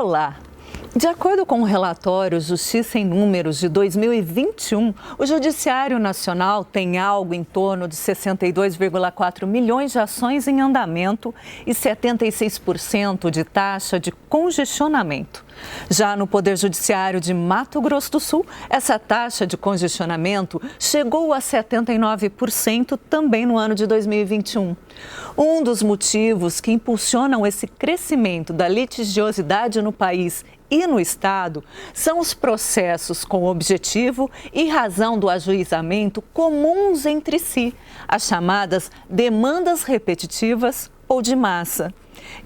Olá! De acordo com o relatório Justiça em Números de 2021, o Judiciário Nacional tem algo em torno de 62,4 milhões de ações em andamento e 76% de taxa de congestionamento. Já no Poder Judiciário de Mato Grosso do Sul, essa taxa de congestionamento chegou a 79% também no ano de 2021. Um dos motivos que impulsionam esse crescimento da litigiosidade no país e no Estado são os processos com objetivo e razão do ajuizamento comuns entre si, as chamadas demandas repetitivas ou de massa.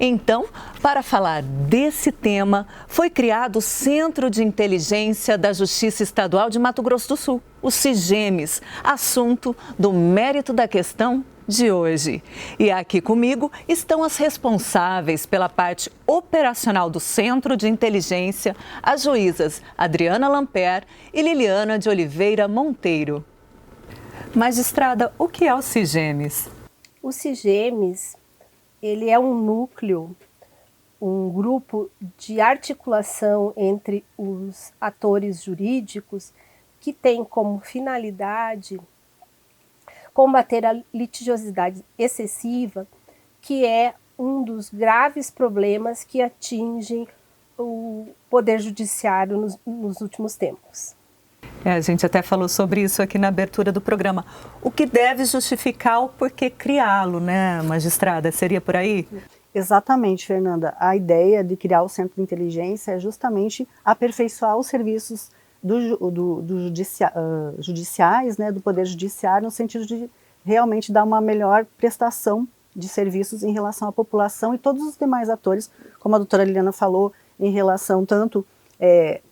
Então, para falar desse tema, foi criado o Centro de Inteligência da Justiça Estadual de Mato Grosso do Sul, o CIGEMES, assunto do mérito da questão de hoje. E aqui comigo estão as responsáveis pela parte operacional do Centro de Inteligência, as juízas Adriana Lamper e Liliana de Oliveira Monteiro. Magistrada, o que é o CIGEMES? O CIGEMES, ele é um núcleo, um grupo de articulação entre os atores jurídicos que tem como finalidade combater a litigiosidade excessiva, que é um dos graves problemas que atingem o Poder Judiciário nos últimos tempos. A gente até falou sobre isso aqui na abertura do programa. O que deve justificar o porquê criá-lo, né, magistrada? Seria por aí? Exatamente, Fernanda. A ideia de criar o Centro de Inteligência é justamente aperfeiçoar os serviços judiciais, né, do Poder Judiciário, no sentido de realmente dar uma melhor prestação de serviços em relação à população e todos os demais atores, como a doutora Liliana falou, em relação tanto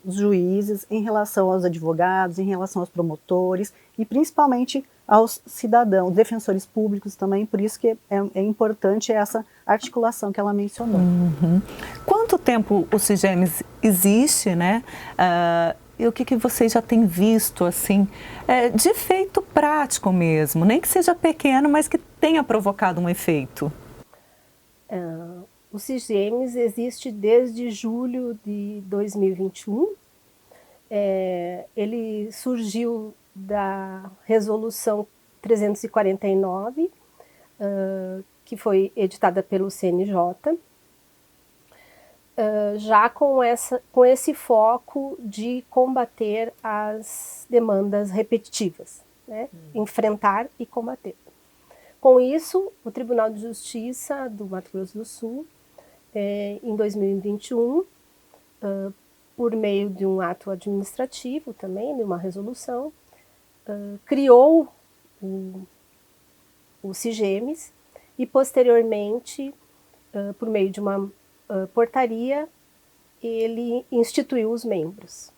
os juízes, em relação aos advogados, em relação aos promotores e principalmente aos cidadãos, defensores públicos também, por isso que é importante essa articulação que ela mencionou. Uhum. Quanto tempo o CIGEMES existe, né? E o que vocês já têm visto, assim, de efeito prático mesmo, nem que seja pequeno, mas que tenha provocado um efeito? O CIGEMES existe desde julho de 2021. Ele surgiu da Resolução 349, que foi editada pelo CNJ, já com esse foco de combater as demandas repetitivas, né? Enfrentar e combater. Com isso, o Tribunal de Justiça do Mato Grosso do Sul, em 2021, por meio de um ato administrativo também, de uma resolução, criou o CIGEMES e, posteriormente, por meio de uma portaria, ele instituiu os membros.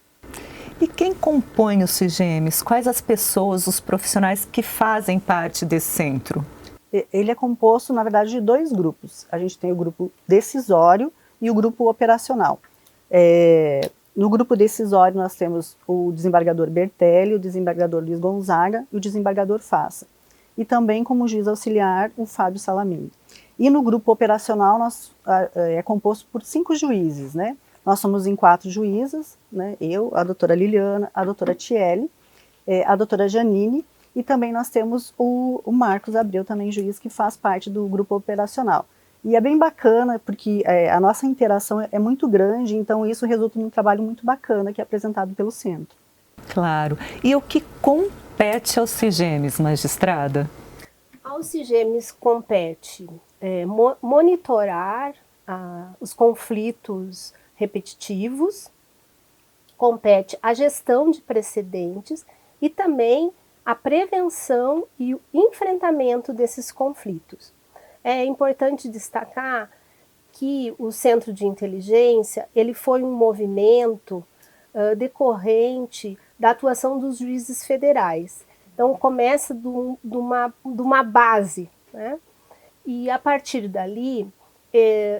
E quem compõe o CIGEMES? Quais as pessoas, os profissionais que fazem parte desse centro? Ele é composto, na verdade, de dois grupos. A gente tem o grupo decisório e o grupo operacional. No grupo decisório nós temos o desembargador Bertelli, o desembargador Luiz Gonzaga e o desembargador Faça. E também como juiz auxiliar o Fábio Salamini. E no grupo operacional é composto por 5 juízes, né? Nós somos em 4 juízas, né? Eu, a doutora Liliana, a doutora Tiele, a doutora Janine, e também nós temos o Marcos Abreu, também juiz, que faz parte do grupo operacional. E é bem bacana, porque a nossa interação é muito grande, então isso resulta num trabalho muito bacana que é apresentado pelo centro. Claro. E o que compete ao CIGEMES, magistrada? Ao CIGEMES compete monitorar os conflitos repetitivos, compete a gestão de precedentes e também a prevenção e o enfrentamento desses conflitos. É importante destacar que o Centro de Inteligência ele foi um movimento decorrente da atuação dos juízes federais. Então começa de uma base, né? E a partir dali,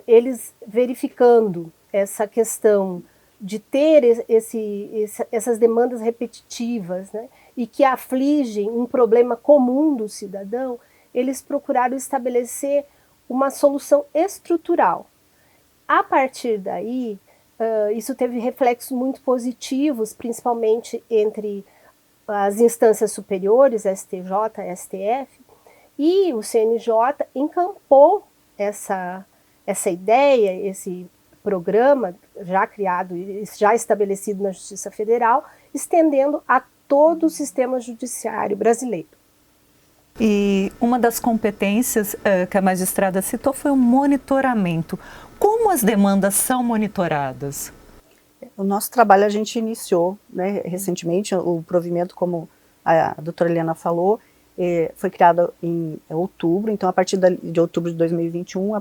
eles verificando essa questão de ter essas demandas repetitivas, né, e que afligem um problema comum do cidadão, eles procuraram estabelecer uma solução estrutural. A partir daí, isso teve reflexos muito positivos, principalmente entre as instâncias superiores, STJ, STF, e o CNJ encampou essa ideia, esse programa já criado, já estabelecido na Justiça Federal, estendendo a todo o sistema judiciário brasileiro. E uma das competências que a magistrada citou foi o monitoramento. Como as demandas são monitoradas? O nosso trabalho a gente iniciou, né, recentemente, o provimento, como a doutora Helena falou, foi criado em outubro, então a partir de outubro de 2021,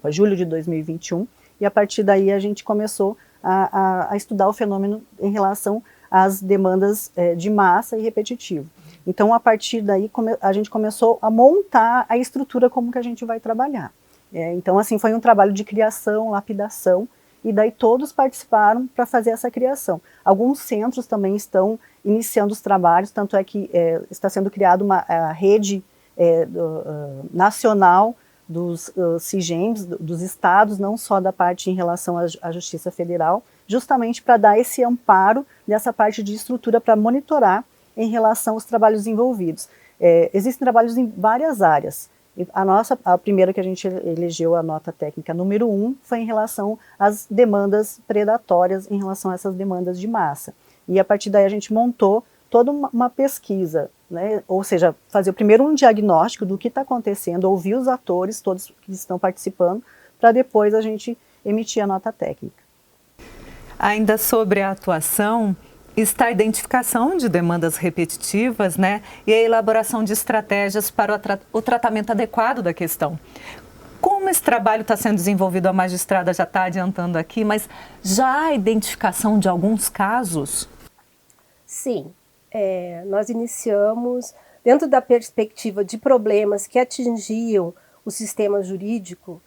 julho de 2021, e a partir daí a gente começou a estudar o fenômeno em relação às demandas de massa e repetitivo. Então, a partir daí, a gente começou a montar a estrutura como que a gente vai trabalhar. Então, assim, foi um trabalho de criação, lapidação, e daí todos participaram para fazer essa criação. Alguns centros também estão iniciando os trabalhos, tanto é que está sendo criada uma rede nacional dos CIGEMs, dos estados, não só da parte em relação à Justiça Federal, justamente para dar esse amparo dessa parte de estrutura para monitorar em relação aos trabalhos envolvidos. Existem trabalhos em várias áreas. A primeira que a gente elegeu, a nota técnica número 1, foi em relação às demandas predatórias, em relação a essas demandas de massa. E a partir daí a gente montou toda uma pesquisa, né? Ou seja, fazer primeiro um diagnóstico do que está acontecendo, ouvir os atores, todos que estão participando, para depois a gente emitir a nota técnica. Ainda sobre a atuação, está a identificação de demandas repetitivas, né, e a elaboração de estratégias para o tratamento adequado da questão. Como esse trabalho está sendo desenvolvido, a magistrada já está adiantando aqui, mas já há identificação de alguns casos? Sim, nós iniciamos, dentro da perspectiva de problemas que atingiam o sistema jurídico,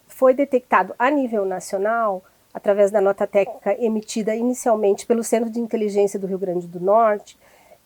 foi detectado a nível nacional, através da nota técnica emitida inicialmente pelo Centro de Inteligência do Rio Grande do Norte,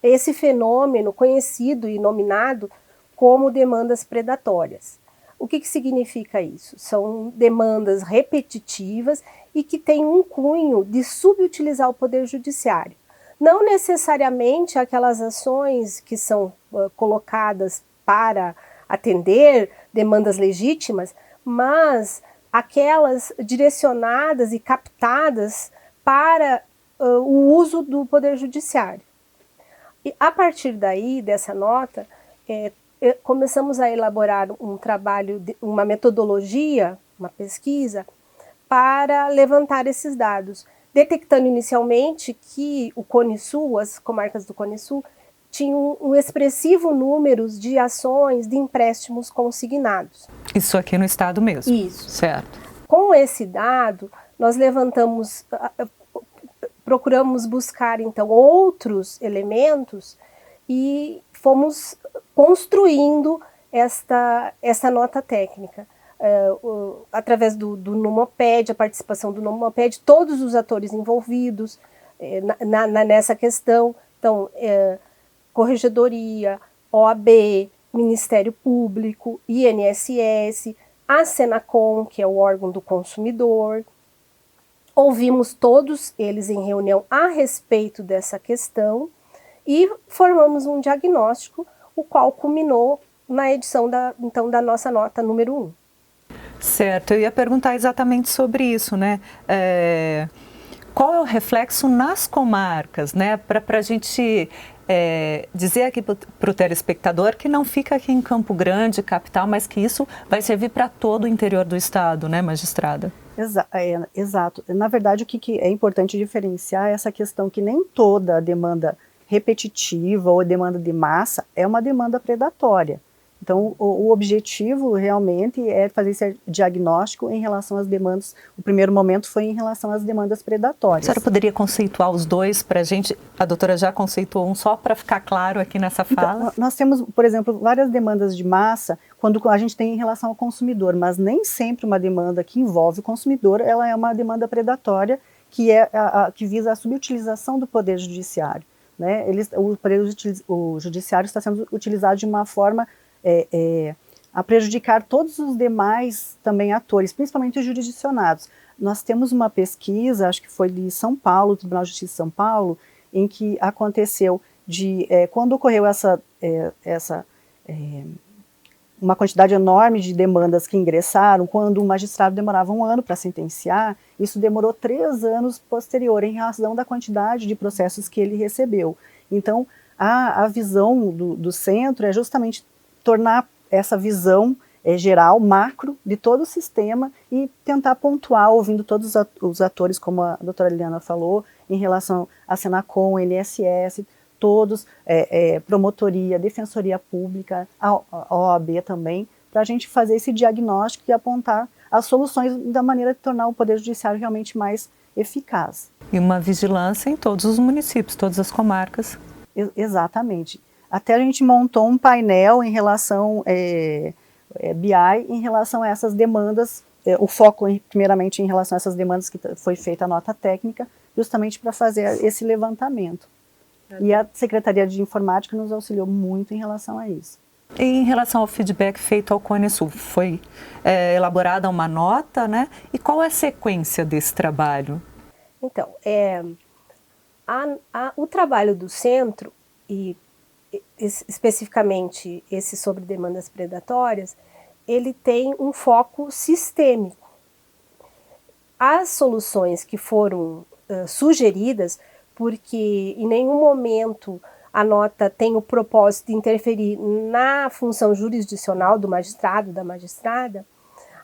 esse fenômeno conhecido e nominado como demandas predatórias. O que significa isso? São demandas repetitivas e que têm um cunho de subutilizar o Poder Judiciário. Não necessariamente aquelas ações que são colocadas para atender demandas legítimas, mas aquelas direcionadas e captadas para o uso do Poder Judiciário. E a partir daí, dessa nota, começamos a elaborar um trabalho, uma metodologia, uma pesquisa, para levantar esses dados, detectando inicialmente que o Cone Sul, as comarcas do Cone Sul, tinham um expressivo número de ações de empréstimos consignados. Isso aqui no estado mesmo? Isso. Certo. Com esse dado, nós procuramos buscar, então, outros elementos e fomos construindo essa nota técnica. Através do NUMOPED, a participação do NUMOPED, todos os atores envolvidos nessa questão. Então, Corregedoria, OAB, Ministério Público, INSS, a Senacom, que é o órgão do consumidor. Ouvimos todos eles em reunião a respeito dessa questão e formamos um diagnóstico, o qual culminou na edição da nossa nota número 1. Certo, eu ia perguntar exatamente sobre isso, né? Qual é o reflexo nas comarcas, né? Para a gente dizer aqui para o telespectador que não fica aqui em Campo Grande, capital, mas que isso vai servir para todo o interior do estado, né, magistrada? Exato. Na verdade, o que é importante diferenciar é essa questão que nem toda demanda repetitiva ou demanda de massa é uma demanda predatória. Então, o objetivo realmente é fazer esse diagnóstico em relação às demandas. O primeiro momento foi em relação às demandas predatórias. A senhora poderia conceituar os dois para a gente? A doutora já conceituou um, só para ficar claro aqui nessa fala. Então, nós temos, por exemplo, várias demandas de massa quando a gente tem em relação ao consumidor, mas nem sempre uma demanda que envolve o consumidor, ela é uma demanda predatória que visa a subutilização do Poder Judiciário, né? O Judiciário está sendo utilizado de uma forma a prejudicar todos os demais também atores, principalmente os jurisdicionados. Nós temos uma pesquisa, acho que foi de São Paulo, Tribunal de Justiça de São Paulo, em que aconteceu quando ocorreu uma quantidade enorme de demandas que ingressaram, quando o magistrado demorava 1 ano para sentenciar, isso demorou 3 anos posterior, em razão da quantidade de processos que ele recebeu. Então, a visão do centro é justamente tornar essa visão geral, macro, de todo o sistema e tentar pontuar, ouvindo todos os atores, como a doutora Liliana falou, em relação a Senacom, INSS, todos, promotoria, defensoria pública, a OAB também, para a gente fazer esse diagnóstico e apontar as soluções da maneira de tornar o Poder Judiciário realmente mais eficaz. E uma vigilância em todos os municípios, todas as comarcas. Exatamente. Até a gente montou um painel em relação, BI, em relação a essas demandas, o foco primeiramente em relação a essas demandas que foi feita a nota técnica, justamente para fazer esse levantamento. E a Secretaria de Informática nos auxiliou muito em relação a isso. E em relação ao feedback feito ao Cone Sul, foi elaborada uma nota, né? E qual é a sequência desse trabalho? Então, o trabalho do centro, e especificamente esse sobre demandas predatórias, ele tem um foco sistêmico. As soluções que foram sugeridas, porque em nenhum momento a nota tem o propósito de interferir na função jurisdicional do magistrado, da magistrada,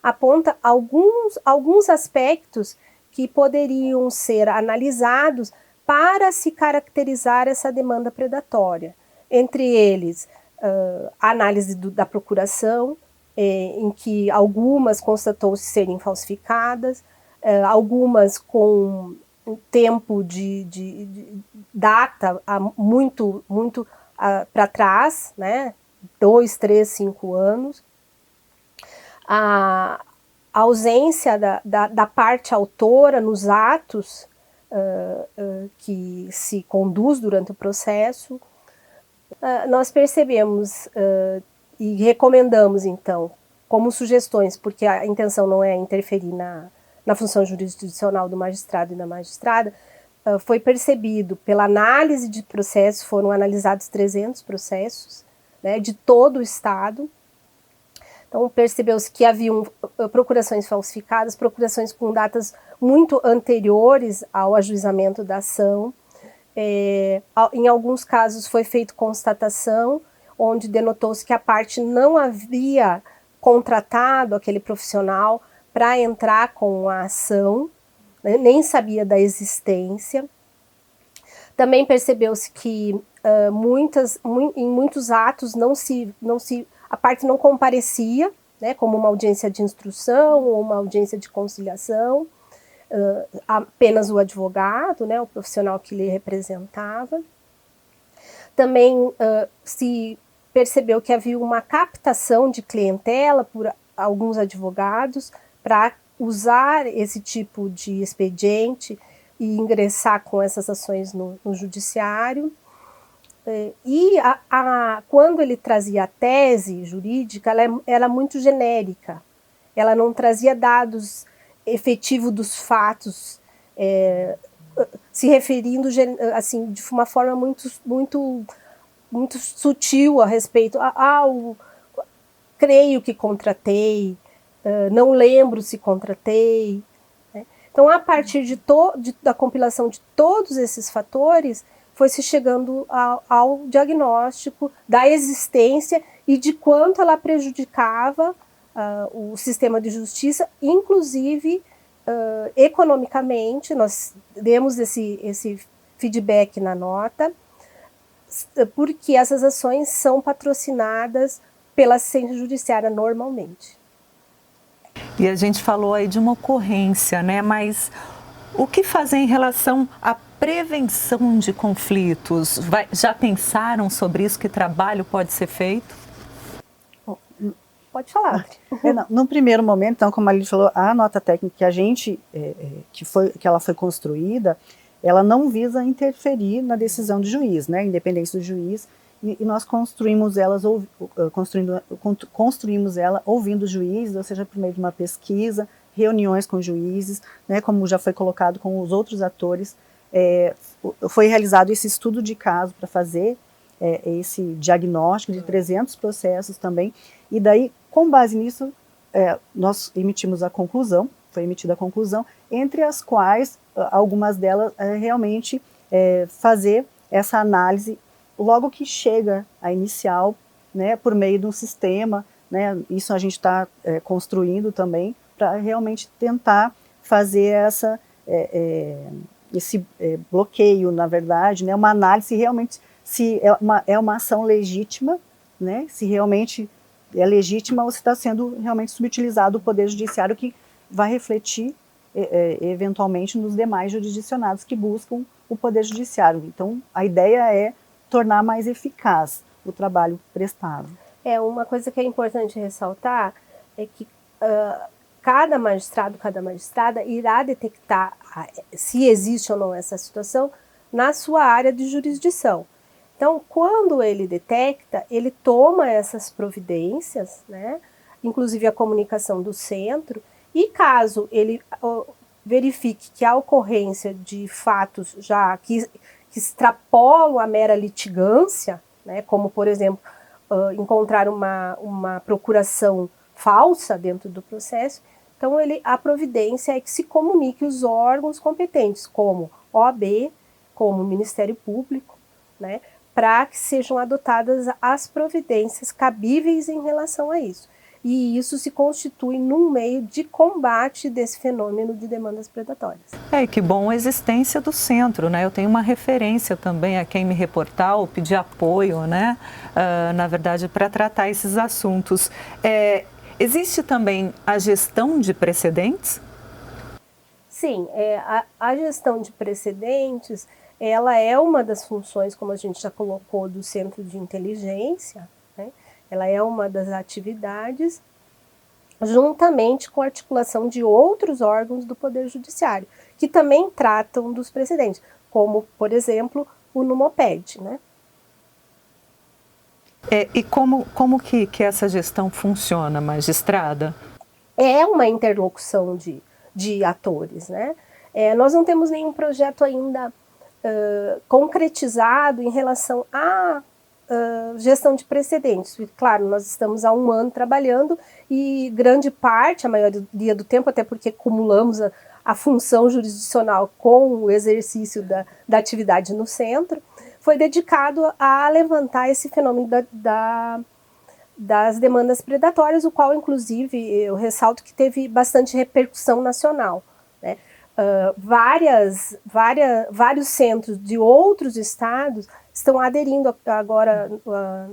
aponta alguns aspectos que poderiam ser analisados para se caracterizar essa demanda predatória. Entre eles, a análise da procuração, em que algumas constatou-se serem falsificadas, algumas com um tempo de data muito para trás, né? 2, 3, 5 anos. A ausência da parte autora nos atos que se conduz durante o processo. Nós percebemos e recomendamos, então, como sugestões, porque a intenção não é interferir na função jurisdicional do magistrado e da magistrada, foi percebido pela análise de processos, foram analisados 300 processos, né, de todo o estado. Então, percebeu-se que haviam procurações falsificadas, procurações com datas muito anteriores ao ajuizamento da ação. Em alguns casos foi feita constatação, onde denotou-se que a parte não havia contratado aquele profissional para entrar com a ação, né, nem sabia da existência. Também percebeu-se que em muitos atos a parte não comparecia, né, como uma audiência de instrução ou uma audiência de conciliação, apenas o advogado, né, o profissional que lhe representava. Também se percebeu que havia uma captação de clientela por alguns advogados para usar esse tipo de expediente e ingressar com essas ações no judiciário. E quando ele trazia a tese jurídica, ela era muito genérica. Ela não trazia dados efetivos dos fatos, se referindo assim, de uma forma muito sutil a respeito. Creio que contratei, não lembro se contratei. Né? Então, a partir da compilação de todos esses fatores, foi se chegando ao diagnóstico da existência e de quanto ela prejudicava o sistema de justiça, inclusive economicamente. Nós demos esse feedback na nota, porque essas ações são patrocinadas pela assistência judiciária normalmente. E a gente falou aí de uma ocorrência, né? Mas o que fazer em relação à prevenção de conflitos? Já pensaram sobre isso? Que trabalho pode ser feito? Pode falar. No primeiro momento, então, como a Lili falou, a nota técnica que ela foi construída, ela não visa interferir na decisão do juiz, né, independência do juiz, e nós construímos ela ouvindo juízes, ou seja, por meio de uma pesquisa, reuniões com juízes, né, como já foi colocado com os outros atores. Foi realizado esse estudo de caso para fazer esse diagnóstico de 300 processos também, e daí, com base nisso, nós emitimos a conclusão, foi emitida a conclusão, entre as quais, algumas delas, realmente fazer essa análise logo que chega a inicial, né, por meio de um sistema, né, isso a gente está construindo também, para realmente tentar fazer esse bloqueio, na verdade, né, uma análise realmente se é uma ação legítima, né, se realmente é legítima ou se está sendo realmente subutilizado o Poder Judiciário, que vai refletir eventualmente nos demais jurisdicionados que buscam o Poder Judiciário. Então, a ideia é tornar mais eficaz o trabalho prestado. Uma coisa que é importante ressaltar é que cada magistrado, cada magistrada irá detectar se existe ou não essa situação na sua área de jurisdição. Então, quando ele detecta, ele toma essas providências, né, inclusive a comunicação do centro, e caso ele verifique que há ocorrência de fatos já que extrapolam a mera litigância, né, como, por exemplo, encontrar uma procuração falsa dentro do processo, então a providência é que se comunique os órgãos competentes, como OAB, como Ministério Público, né, para que sejam adotadas as providências cabíveis em relação a isso. E isso se constitui num meio de combate desse fenômeno de demandas predatórias. E que bom a existência do centro, né? Eu tenho uma referência também a quem me reportar ou pedir apoio, né? Na verdade, para tratar esses assuntos. Existe também a gestão de precedentes? Sim, a gestão de precedentes, ela é uma das funções, como a gente já colocou, do Centro de Inteligência, né? Ela é uma das atividades, juntamente com a articulação de outros órgãos do Poder Judiciário, que também tratam dos precedentes, como, por exemplo, o NUMOPED, né? E como que essa gestão funciona, magistrada? É uma interlocução de atores, né? Nós não temos nenhum projeto ainda concretizado em relação à gestão de precedentes. Claro, nós estamos há 1 ano trabalhando e grande parte, a maioria do tempo, até porque cumulamos a função jurisdicional com o exercício da atividade no centro, foi dedicado a levantar esse fenômeno das demandas predatórias, o qual, inclusive, eu ressalto que teve bastante repercussão nacional, né? Vários centros de outros estados estão aderindo agora,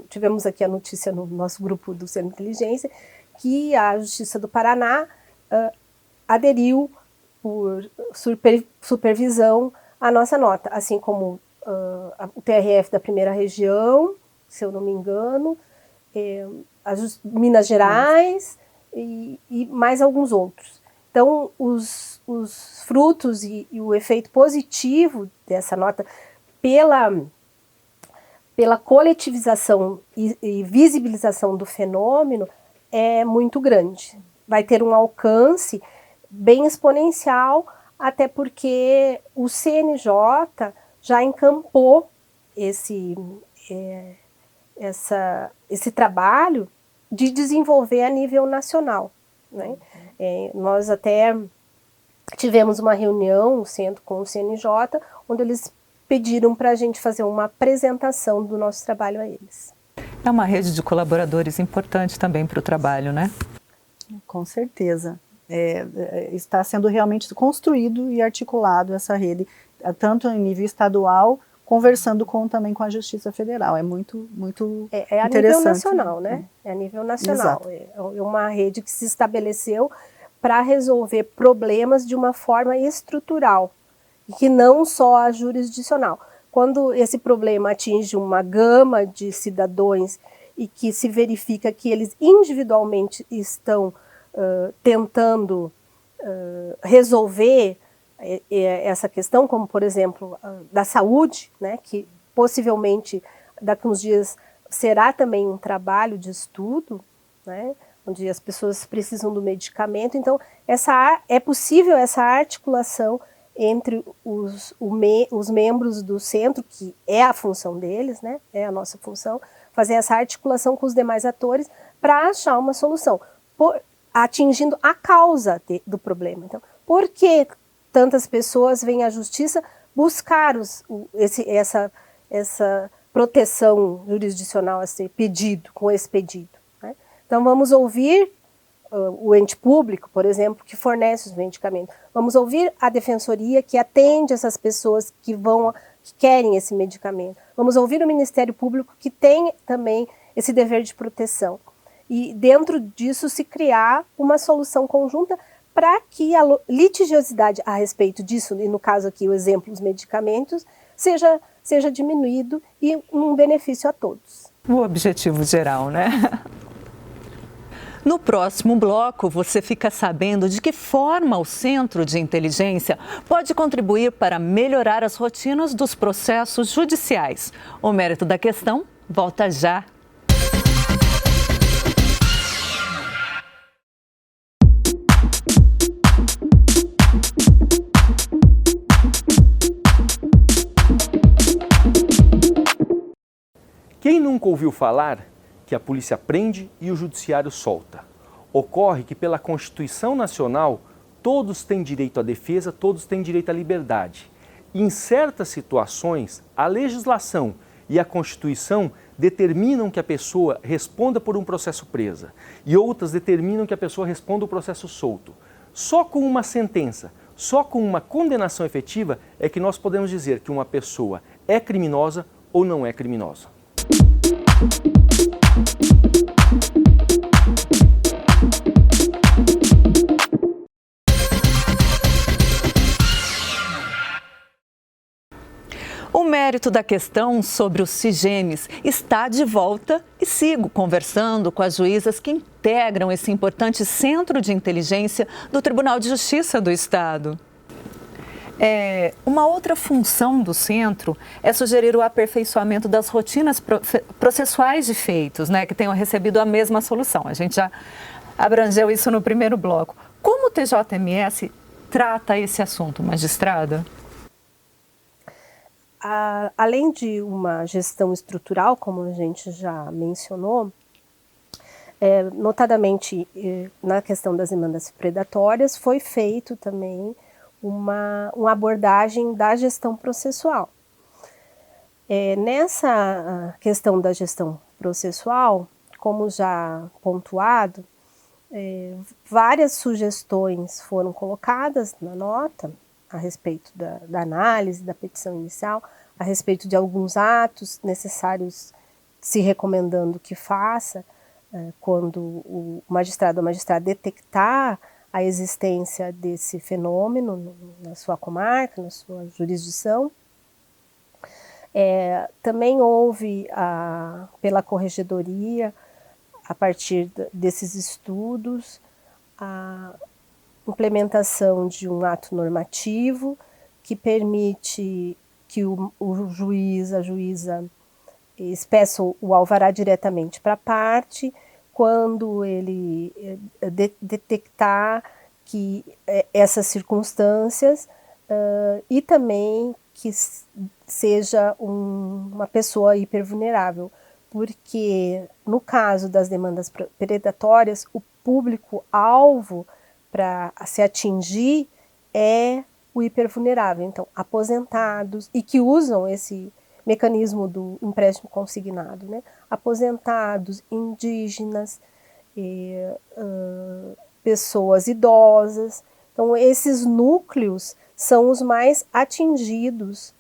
tivemos aqui a notícia no nosso grupo do Centro de Inteligência, que a Justiça do Paraná aderiu por supervisão à nossa nota, assim como o TRF da primeira região, se eu não me engano, Minas Gerais e mais alguns outros. Então, os frutos e o efeito positivo dessa nota pela coletivização e visibilização do fenômeno é muito grande. Vai ter um alcance bem exponencial, até porque o CNJ já encampou esse trabalho de desenvolver a nível nacional, né? Nós até tivemos uma reunião no centro com o CNJ, onde eles pediram para a gente fazer uma apresentação do nosso trabalho a eles. É uma rede de colaboradores importante também para o trabalho, né? Com certeza. Está sendo realmente construído e articulado essa rede, tanto em nível estadual, conversando também com a Justiça Federal. É muito a interessante. Nível nacional, né? É a nível nacional. Exato. É uma rede que se estabeleceu para resolver problemas de uma forma estrutural, que não só a jurisdicional. Quando esse problema atinge uma gama de cidadãos e que se verifica que eles individualmente estão tentando resolver essa questão, como, por exemplo, da saúde, né, que possivelmente daqui a uns dias será também um trabalho de estudo, né, onde as pessoas precisam do medicamento. Então, é possível essa articulação entre os membros do centro, que é a função deles, né, é a nossa função, fazer essa articulação com os demais atores para achar uma solução, atingindo a causa do problema. Então, por que tantas pessoas vêm à justiça buscar essa proteção jurisdicional a ser pedido, com esse pedido, né? Então vamos ouvir o ente público, por exemplo, que fornece os medicamentos. Vamos ouvir a defensoria que atende essas pessoas que querem esse medicamento. Vamos ouvir o Ministério Público que tem também esse dever de proteção. E dentro disso se criar uma solução conjunta para que a litigiosidade a respeito disso, e no caso aqui o exemplo dos medicamentos, seja diminuído e um benefício a todos. O objetivo geral, né? No próximo bloco, você fica sabendo de que forma o Centro de Inteligência pode contribuir para melhorar as rotinas dos processos judiciais. O mérito da questão volta já. Quem nunca ouviu falar que a polícia prende e o judiciário solta? Ocorre que pela Constituição Nacional, todos têm direito à defesa, todos têm direito à liberdade. E em certas situações, a legislação e a Constituição determinam que a pessoa responda por um processo presa e outras determinam que a pessoa responda o processo solto. Só com uma sentença, só com uma condenação efetiva é que nós podemos dizer que uma pessoa é criminosa ou não é criminosa. O mérito da questão sobre os CIGEMs está de volta e sigo conversando com as juízas que integram esse importante centro de inteligência do Tribunal de Justiça do Estado. Uma outra função do centro é sugerir o aperfeiçoamento das rotinas processuais de feitos, né, que tenham recebido a mesma solução. A gente já abrangeu isso no primeiro bloco. Como o TJMS trata esse assunto, magistrada? Além de uma gestão estrutural, como a gente já mencionou, notadamente na questão das demandas predatórias, foi feito também uma abordagem da gestão processual. Nessa questão da gestão processual, como já pontuado, várias sugestões foram colocadas na nota a respeito da análise da petição inicial, a respeito de alguns atos necessários, se recomendando que faça quando o magistrado ou a magistrada detectar a existência desse fenômeno na sua comarca, na sua jurisdição. Também houve, pela corregedoria, a partir desses estudos, a implementação de um ato normativo que permite que o juiz, a juíza, expeça o alvará diretamente para a parte, quando ele detectar que essas circunstâncias e também que seja uma pessoa hipervulnerável, porque no caso das demandas predatórias, o público-alvo para se atingir é o hipervulnerável, então aposentados e que usam esse mecanismo do empréstimo consignado, né? Aposentados, indígenas, pessoas idosas. Então esses núcleos são os mais atingidos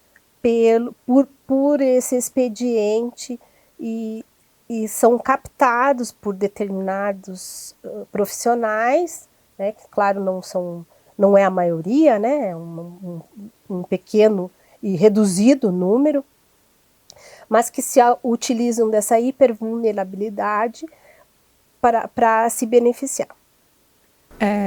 por esse expediente e são captados por determinados profissionais, né, que claro não é a maioria, né, é um pequeno e reduzido número, mas que se utilizam dessa hipervulnerabilidade para se beneficiar.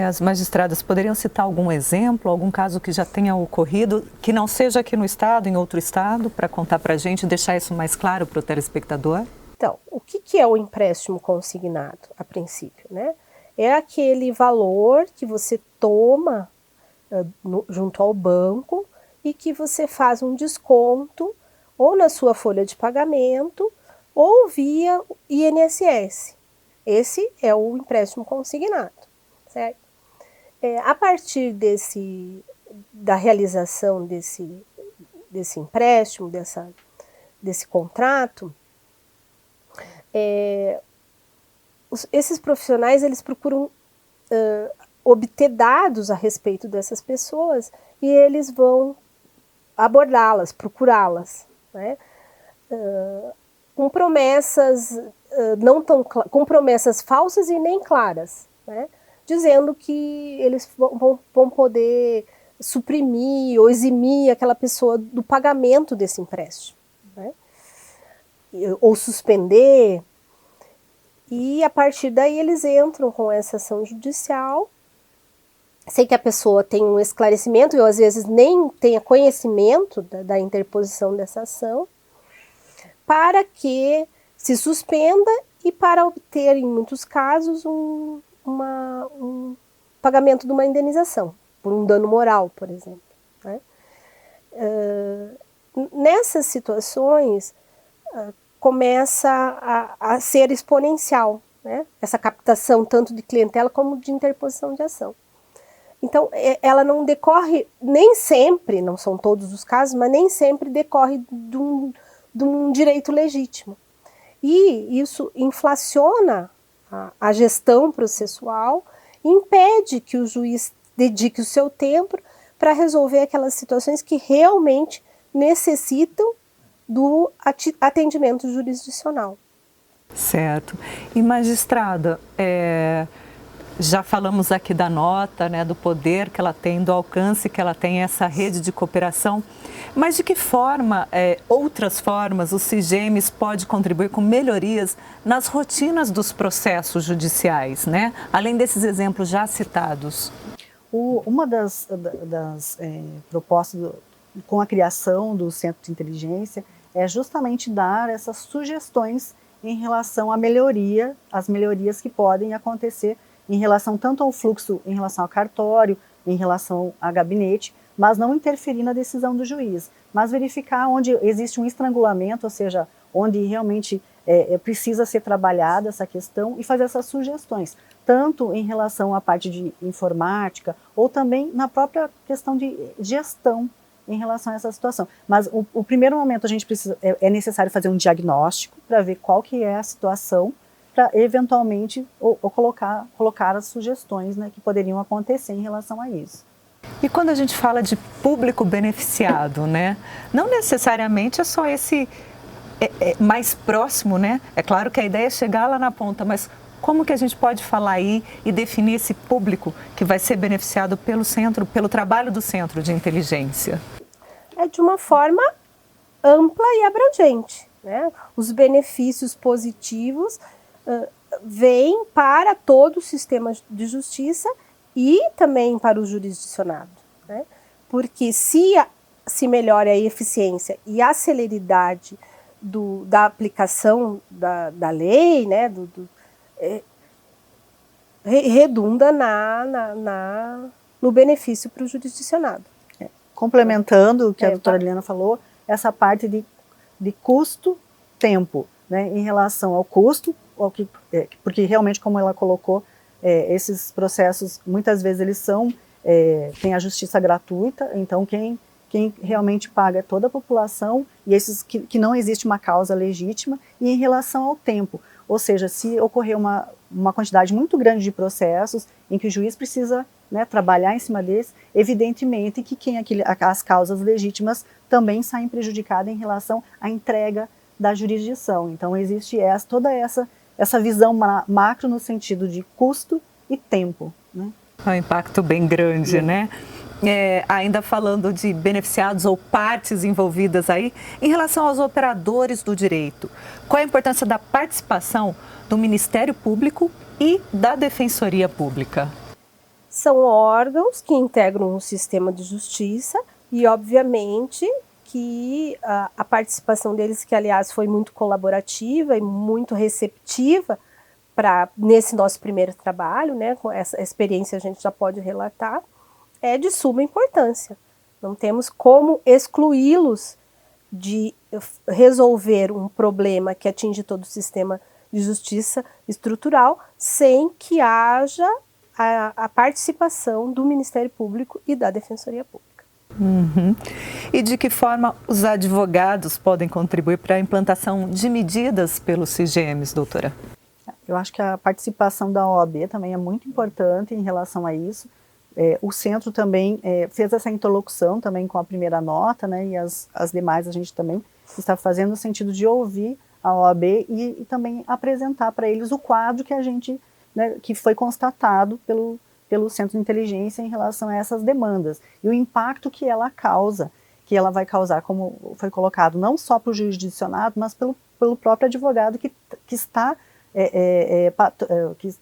As magistradas poderiam citar algum exemplo, algum caso que já tenha ocorrido, que não seja aqui no estado, em outro estado, para contar para a gente e deixar isso mais claro para o telespectador? Então, o que é o empréstimo consignado, a princípio, né? É aquele valor que você toma junto ao banco e que você faz um desconto ou na sua folha de pagamento ou via INSS. Esse é o empréstimo consignado, certo? A partir da realização desse empréstimo, desse contrato, esses profissionais eles procuram obter dados a respeito dessas pessoas e eles vão abordá-las, procurá-las, né? Com promessas com promessas falsas e nem claras, né? Dizendo que eles vão poder suprimir ou eximir aquela pessoa do pagamento desse empréstimo, né? Ou suspender. E a partir daí eles entram com essa ação judicial, sem que a pessoa tenha um esclarecimento, ou às vezes nem tenha conhecimento da interposição dessa ação, para que se suspenda e para obter, em muitos casos, um pagamento de uma indenização, por um dano moral, por exemplo, né? Nessas situações, começa a ser exponencial, né? Essa captação tanto de clientela como de interposição de ação. Então, ela não decorre, nem sempre, não são todos os casos, mas nem sempre decorre de um direito legítimo. E isso inflaciona a gestão processual e impede que o juiz dedique o seu tempo para resolver aquelas situações que realmente necessitam do atendimento jurisdicional. Certo. E magistrada, já falamos aqui da nota, né, do poder que ela tem, do alcance que ela tem, essa rede de cooperação, mas de que forma, outras formas, o CIGEMES pode contribuir com melhorias nas rotinas dos processos judiciais, né? Além desses exemplos já citados? Uma das propostas com a criação do Centro de Inteligência é justamente dar essas sugestões em relação à melhoria, as melhorias que podem acontecer em relação tanto ao fluxo, em relação ao cartório, em relação a gabinete, mas não interferir na decisão do juiz, mas verificar onde existe um estrangulamento, ou seja, onde realmente precisa ser trabalhada essa questão e fazer essas sugestões, tanto em relação à parte de informática ou também na própria questão de gestão em relação a essa situação. Mas o primeiro momento a gente precisa, é necessário fazer um diagnóstico para ver qual que é a situação, para eventualmente ou colocar as sugestões, né, que poderiam acontecer em relação a isso. E quando a gente fala de público beneficiado, né, não necessariamente é só esse mais próximo, né? É claro que a ideia é chegar lá na ponta, mas como que a gente pode falar aí e definir esse público que vai ser beneficiado pelo centro, pelo trabalho do Centro de Inteligência? É de uma forma ampla e abrangente, né? Os benefícios positivos vêm para todo o sistema de justiça e também para o jurisdicionado, né? Porque se melhora a eficiência e a celeridade da aplicação da lei, né, redunda no benefício para o jurisdicionado. Complementando o que a doutora Liliana falou, essa parte de custo-tempo, né, em relação ao custo, porque realmente, como ela colocou, esses processos, muitas vezes eles têm a justiça gratuita, então quem realmente paga é toda a população, e esses que não existe uma causa legítima, e em relação ao tempo, ou seja, se ocorrer uma quantidade muito grande de processos em que o juiz precisa, né, trabalhar em cima deles, evidentemente que as causas legítimas também saem prejudicadas em relação à entrega da jurisdição. Então existe toda essa visão macro no sentido de custo e tempo, né? É um impacto bem grande, né? Ainda falando de beneficiados ou partes envolvidas aí, em relação aos operadores do direito, qual a importância da participação do Ministério Público e da Defensoria Pública? são órgãos que integram o sistema de justiça e, obviamente, que a participação deles, que aliás foi muito colaborativa e muito receptiva nesse nosso primeiro trabalho, né, com essa experiência a gente já pode relatar, é de suma importância. Não temos como excluí-los de resolver um problema que atinge todo o sistema de justiça estrutural sem que haja a participação do Ministério Público e da Defensoria Pública. Uhum. E de que forma os advogados podem contribuir para a implantação de medidas pelos CIGEMs, doutora? Eu acho que a participação da OAB também é muito importante em relação a isso. O centro também fez essa interlocução também com a primeira nota, né, e as demais a gente também está fazendo no sentido de ouvir a OAB e também apresentar para eles o quadro que a gente, né, que foi constatado pelo Centro de Inteligência em relação a essas demandas e o impacto que ela causa, que ela vai causar, como foi colocado, não só para o jurisdicionado, mas pelo próprio advogado que está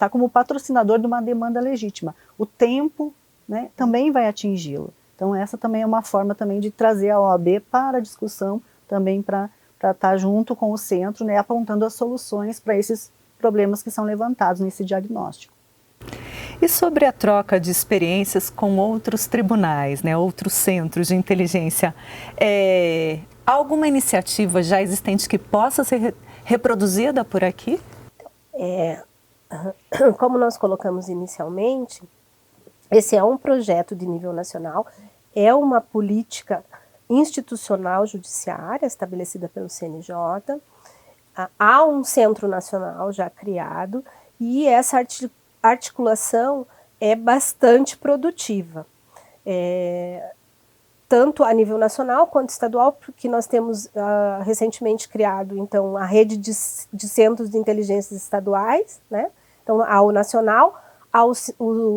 como patrocinador de uma demanda legítima. O tempo, né, também vai atingi-lo. Então essa também é uma forma também de trazer a OAB para a discussão, também para estar junto com o centro, né, apontando as soluções para esses problemas que são levantados nesse diagnóstico. E sobre a troca de experiências com outros tribunais, né, outros centros de inteligência, há alguma iniciativa já existente que possa ser reproduzida por aqui? Como nós colocamos inicialmente, esse é um projeto de nível nacional, é uma política institucional judiciária estabelecida pelo CNJ, há um centro nacional já criado e essa articulação é bastante produtiva, tanto a nível nacional quanto estadual, porque nós temos recentemente criado então a rede de centros de inteligência estaduais, né? Então há o nacional,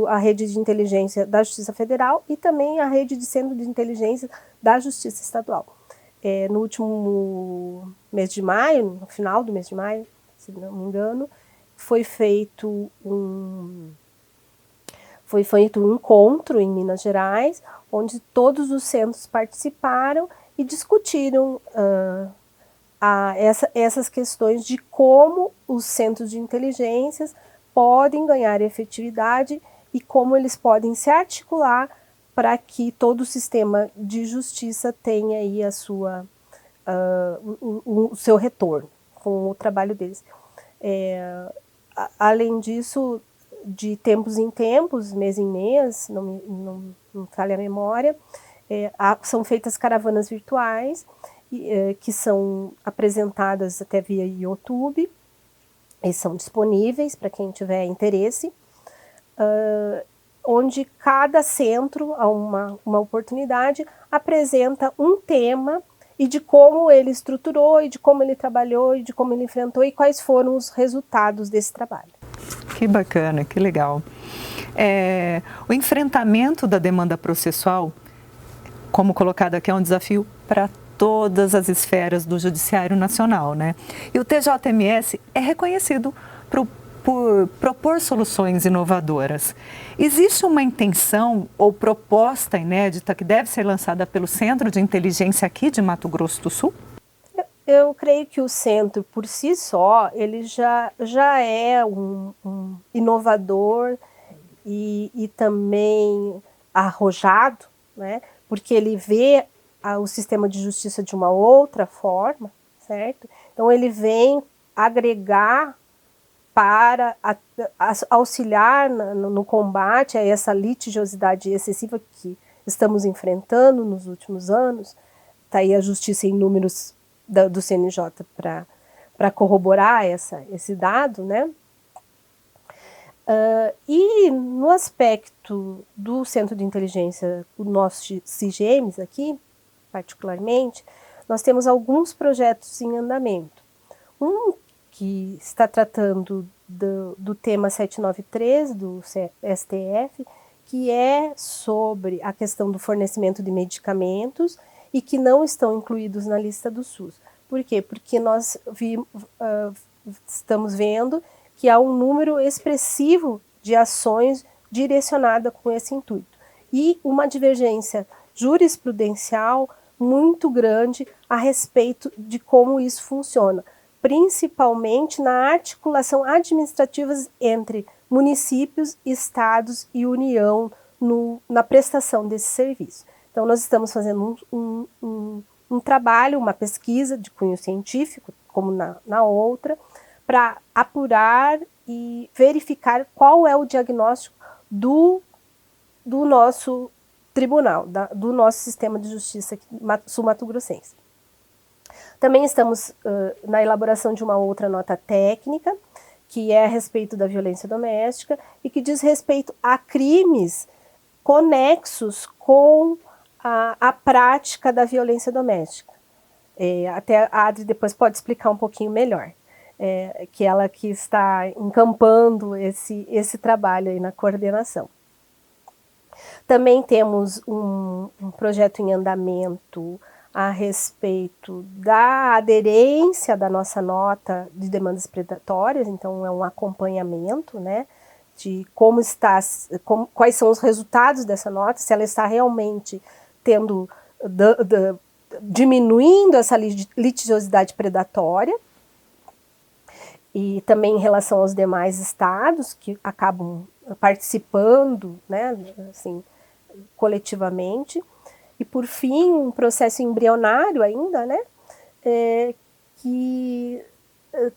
a rede de inteligência da Justiça Federal e também a rede de centro de inteligência da Justiça Estadual. No último mês de maio, no final do mês de maio, se não me engano, foi feito um encontro em Minas Gerais, onde todos os centros participaram e discutiram essas questões de como os centros de inteligências podem ganhar efetividade e como eles podem se articular para que todo o sistema de justiça tenha aí o seu retorno com o trabalho deles. Além disso, de tempos em tempos, mês em mês, não falha a memória, são feitas caravanas virtuais que são apresentadas até via YouTube e são disponíveis para quem tiver interesse, onde cada centro, a uma oportunidade, apresenta um tema e de como ele estruturou, e de como ele trabalhou, e de como ele enfrentou, e quais foram os resultados desse trabalho. Que bacana, que legal. O enfrentamento da demanda processual, como colocado aqui, é um desafio para todas as esferas do Judiciário Nacional, né? E o TJMS é reconhecido por propor soluções inovadoras. Existe uma intenção ou proposta inédita que deve ser lançada pelo Centro de Inteligência aqui de Mato Grosso do Sul? Eu creio que o centro, por si só, ele já é um inovador e também arrojado, né? Porque ele vê o sistema de justiça de uma outra forma, certo? Então ele vem agregar para auxiliar no combate a essa litigiosidade excessiva que estamos enfrentando nos últimos anos. Está aí a justiça em números do CNJ para corroborar esse dado, né? E no aspecto do Centro de Inteligência, o nosso CIGEMs aqui, particularmente, nós temos alguns projetos em andamento. Um que está tratando do tema 793 do STF, que é sobre a questão do fornecimento de medicamentos e que não estão incluídos na lista do SUS. Por quê? Porque nós estamos vendo que há um número expressivo de ações direcionada com esse intuito. E uma divergência jurisprudencial muito grande a respeito de como isso funciona, principalmente na articulação administrativa entre municípios, estados e União na prestação desse serviço. Então, nós estamos fazendo um trabalho, uma pesquisa de cunho científico, como na outra, para apurar e verificar qual é o diagnóstico do nosso tribunal, do nosso sistema de justiça sul-mato-grossense. Também estamos na elaboração de uma outra nota técnica, que é a respeito da violência doméstica e que diz respeito a crimes conexos com a prática da violência doméstica. Até a Adri depois pode explicar um pouquinho melhor, que ela que está encampando esse trabalho aí na coordenação. Também temos um projeto em andamento a respeito da aderência da nossa nota de demandas predatórias, então é um acompanhamento, né, de como está, quais são os resultados dessa nota, se ela está realmente diminuindo essa litigiosidade predatória, e também em relação aos demais estados que acabam participando, né, assim, coletivamente. E, por fim, um processo embrionário ainda, né, que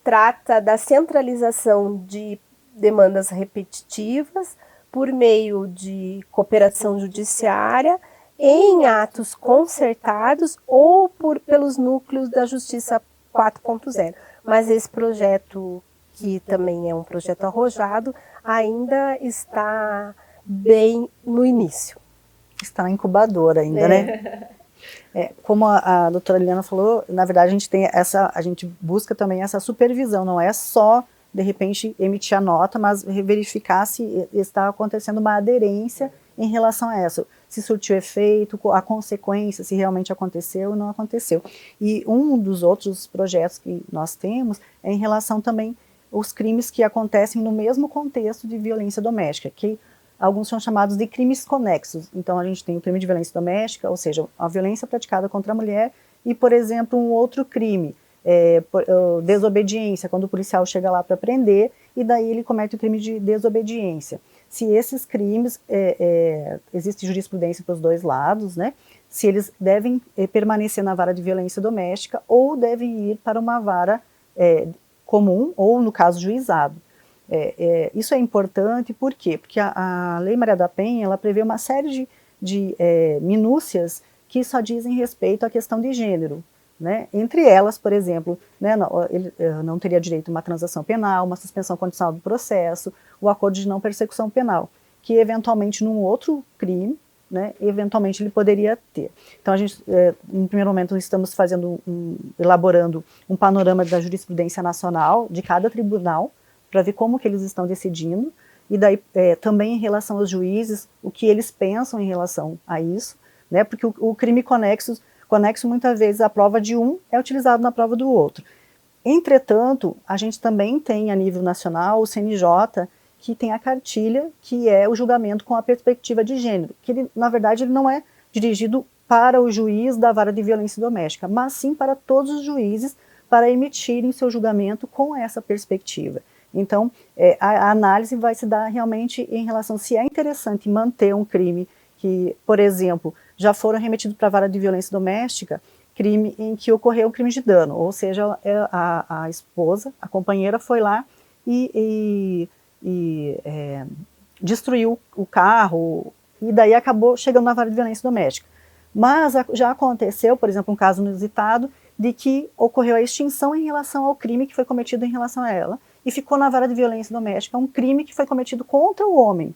trata da centralização de demandas repetitivas por meio de cooperação judiciária em atos concertados ou pelos núcleos da Justiça 4.0. Mas esse projeto, que também é um projeto arrojado, ainda está bem no início. Está na incubadora ainda, né? Como a doutora Liliana falou, na verdade a gente busca também essa supervisão, não é só, de repente, emitir a nota, mas verificar se está acontecendo uma aderência em relação a essa, se surtiu efeito, a consequência, se realmente aconteceu ou não aconteceu. E um dos outros projetos que nós temos é em relação também aos crimes que acontecem no mesmo contexto de violência doméstica, que alguns são chamados de crimes conexos. Então, a gente tem o crime de violência doméstica, ou seja, a violência praticada contra a mulher, e, por exemplo, um outro crime, desobediência, quando o policial chega lá para prender, e daí ele comete o crime de desobediência. Se esses crimes, existe jurisprudência para os dois lados, né? Se eles devem permanecer na vara de violência doméstica ou devem ir para uma vara comum, ou, no caso, juizado. Isso é importante, por quê? Porque a Lei Maria da Penha, ela prevê uma série de minúcias que só dizem respeito à questão de gênero, né? Entre elas, por exemplo, né, ele não teria direito a uma transação penal, uma suspensão condicional do processo, o acordo de não persecução penal, que eventualmente num outro crime, né, eventualmente ele poderia ter. Então a gente, em primeiro momento, estamos elaborando um panorama da jurisprudência nacional de cada tribunal, para ver como que eles estão decidindo, e daí também em relação aos juízes, o que eles pensam em relação a isso, né, porque o crime conexo muitas vezes a prova de um é utilizado na prova do outro. Entretanto, a gente também tem a nível nacional o CNJ, que tem a cartilha, que é o julgamento com a perspectiva de gênero, que ele, na verdade ele não é dirigido para o juiz da vara de violência doméstica, mas sim para todos os juízes para emitirem seu julgamento com essa perspectiva. Então, a análise vai se dar realmente em relação se é interessante manter um crime que, por exemplo, já foram remetidos para a vara de violência doméstica, crime em que ocorreu um crime de dano, ou seja, a esposa, a companheira foi lá e destruiu o carro, e daí acabou chegando na vara de violência doméstica. Mas já aconteceu, por exemplo, um caso inusitado, de que ocorreu a extinção em relação ao crime que foi cometido em relação a ela, e ficou na vara de violência doméstica um crime que foi cometido contra o homem.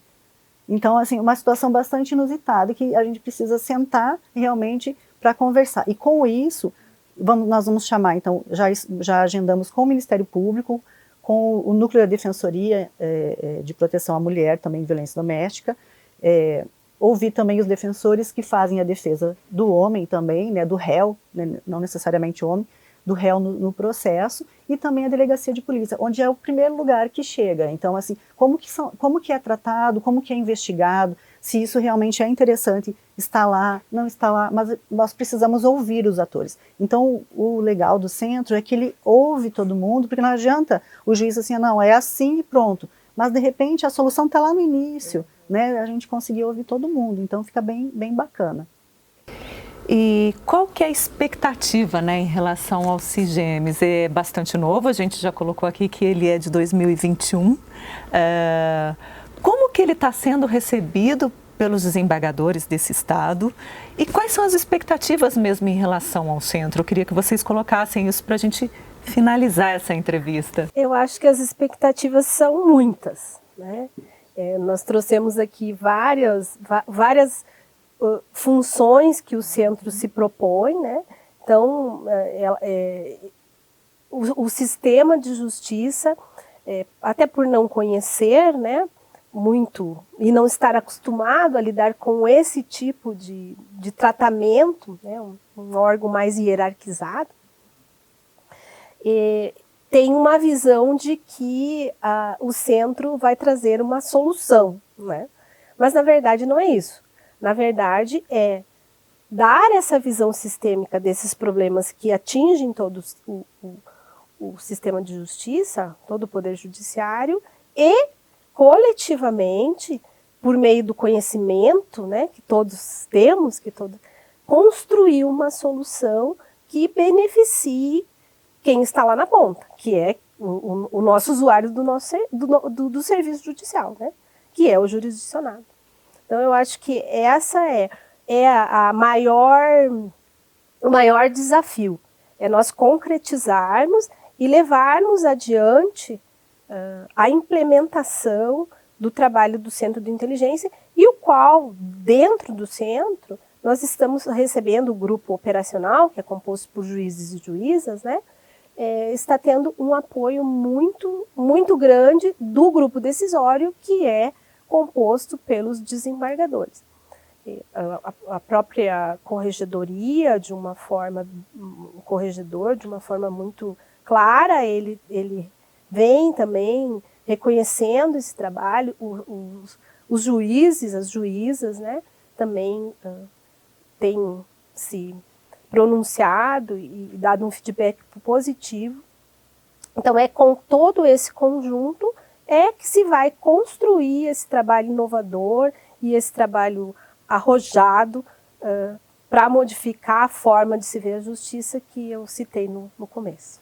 Então, assim, uma situação bastante inusitada que a gente precisa sentar realmente para conversar. E com isso, nós vamos chamar, então, já agendamos com o Ministério Público, com o Núcleo da Defensoria de Proteção à Mulher, também de violência doméstica, ouvir também os defensores que fazem a defesa do homem também, né, do réu, né, não necessariamente homem, do réu no processo, e também a delegacia de polícia, onde é o primeiro lugar que chega. Então, assim, como que é tratado, como que é investigado, se isso realmente é interessante, está lá, não está lá, mas nós precisamos ouvir os atores. Então, o legal do centro é que ele ouve todo mundo, porque não adianta o juiz assim, não, é assim e pronto. Mas, de repente, a solução está lá no início, né? A gente conseguiu ouvir todo mundo, então fica bem bacana. E qual que é a expectativa, né, em relação ao CIGEMES? É bastante novo, a gente já colocou aqui que ele é de 2021. Como que ele está sendo recebido pelos desembargadores desse estado? E quais são as expectativas mesmo em relação ao centro? Eu queria que vocês colocassem isso para a gente finalizar essa entrevista. Eu acho que as expectativas são muitas, né? Nós trouxemos aqui várias funções que o centro se propõe, né? Então, o sistema de justiça, até por não conhecer, né, muito e não estar acostumado a lidar com esse tipo de tratamento, né, um órgão mais hierarquizado, tem uma visão de que o centro vai trazer uma solução, né? Mas na verdade não é isso. Na verdade, é dar essa visão sistêmica desses problemas que atingem todo o sistema de justiça, todo o poder judiciário, e coletivamente, por meio do conhecimento, né, que todos temos, construir uma solução que beneficie quem está lá na ponta, que é o nosso usuário do serviço judicial, né, que é o jurisdicionado. Então, eu acho que essa é o maior desafio, é nós concretizarmos e levarmos adiante a implementação do trabalho do Centro de Inteligência, e o qual, dentro do centro, nós estamos recebendo o grupo operacional, que é composto por juízes e juízas, né, está tendo um apoio muito, muito grande do grupo decisório, que é composto pelos desembargadores. A própria corregedoria, o corregedor, de uma forma muito clara, ele vem também reconhecendo esse trabalho, os juízes, as juízas, né, também têm se pronunciado e dado um feedback positivo. Então, com todo esse conjunto que se vai construir esse trabalho inovador e esse trabalho arrojado para modificar a forma de se ver a justiça que eu citei no começo.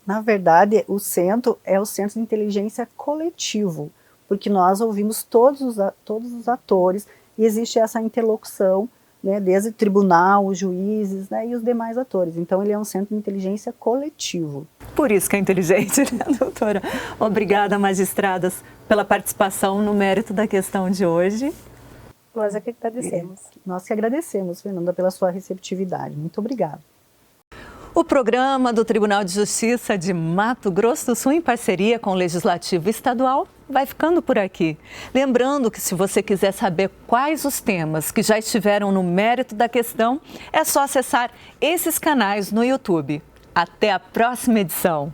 Na verdade, o centro é o Centro de Inteligência Coletivo, porque nós ouvimos todos os atores e existe essa interlocução, né, desde o tribunal, os juízes, né, e os demais atores. Então, ele é um centro de inteligência coletivo. Por isso que é inteligente, né, doutora? Obrigada, magistradas, pela participação no mérito da questão de hoje. Nós é que agradecemos. Nós que agradecemos, Fernanda, pela sua receptividade. Muito obrigada. O programa do Tribunal de Justiça de Mato Grosso do Sul, em parceria com o Legislativo Estadual, vai ficando por aqui. Lembrando que, se você quiser saber quais os temas que já estiveram no mérito da questão, é só acessar esses canais no YouTube. Até a próxima edição.